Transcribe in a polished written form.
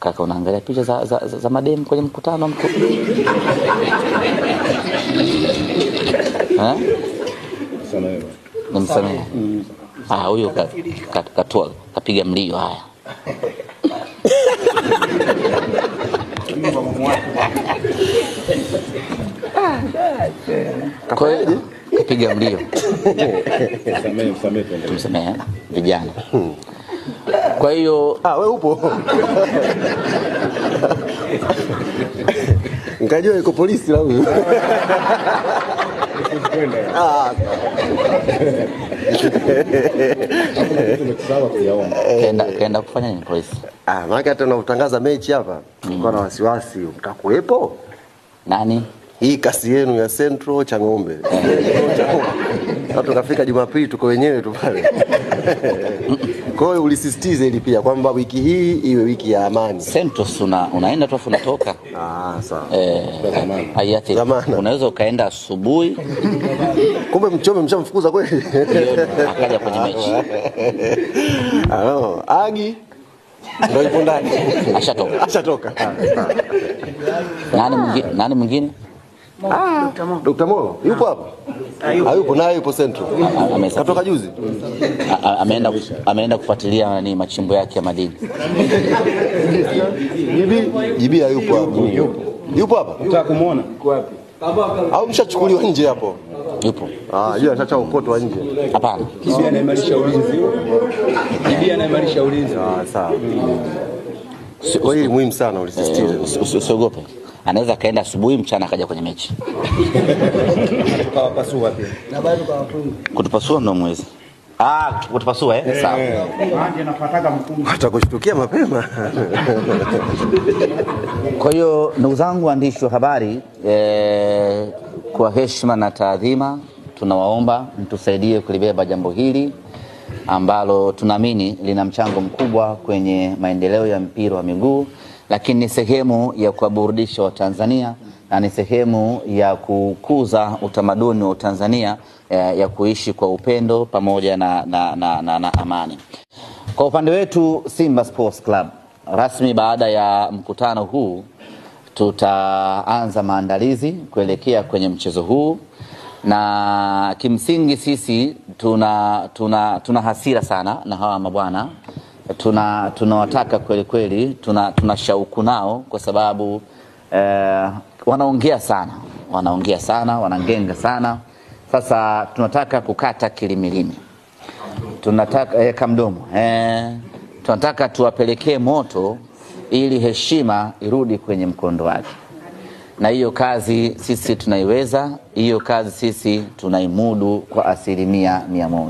Kaka unaangalia picha za mademu kwenye mkutano mkuu. Nimsamehe. Huyo katoa kapiga mlio haya. Kwa hiyo kapiga mlio. Msamehe vijana. Kwa hiyo wewe upo. Ngajua yuko polisi la huyu. Kaenda kufanya nini polisi? Maana hata unatangaza mechi hapa, nilikuwa na wasiwasi utakuepo. Nani? Hii kasi yenu ya Central Chang'ombe. Watu kafika Jumapili tuko wenyewe tu pale. Kwa hiyo ulisisitiza ili pia kwamba wiki hii iwe wiki ya amani. Central unaenda tu unatoka. Sawa. Hayati. Unaweza ukaenda asubuhi. Kumbe Mchome mshamfukuza kweli? Akaja kwenye mechi. Agi ndio yupo ndani. Ashatoka. Nani mwingine? Dr. Molo yupo hapa? Hayupo naye, yupo Central. Katoka juzi. Ameenda kufuatilia machimbo yake ya madini. Jibi hayupo hapa. Yupo hapa? Unataka kumuona? Yuko wapi? Au mshachukuliwa nje hapo? Yupo. Yeye atacha ukotwa nje. Hapana. Jibi anaimarisha ulinzi. Jibi anaimarisha ulinzi. Sawa. Kwa hiyo muhimu sana ulisisitiza. Usiogope. Anaweza kaenda asubuhi, mchana akaja kwenye mechi. Tukawapasua pia. Na bado tukawafunga. Kutupasua ndo mwezi. Kutupasua sawa. Maana napataka mkungu. Atakushtukia mapema. Kwa hiyo ndugu zangu waandishi wa habari, kwa heshima na taadhima tunawaomba mtusaidie kulibeba jambo hili ambalo tunaamini lina mchango mkubwa kwenye maendeleo ya mpira wa miguu, lakini ni sehemu ya kuwaburudisha Watanzania na ni sehemu ya kukuza utamaduni wa Tanzania ya kuishi kwa upendo pamoja na amani. Kwa upande wetu Simba Sports Club, rasmi baada ya mkutano huu tutaanza maandalizi kuelekea kwenye mchezo huu, na kimsingi sisi tuna hasira sana na hawa mabwana. Tunawataka kweli tuna shauku nao kwa sababu wanaongea sana, wanangenga sana. Sasa tunataka kukata kilimilimi. Tunataka kamdomo. Tunataka tuwapelekee moto ili heshima irudi kwenye mkondo wake. Na hiyo kazi sisi tunaiweza, hiyo kazi sisi tunaimudu kwa 100%.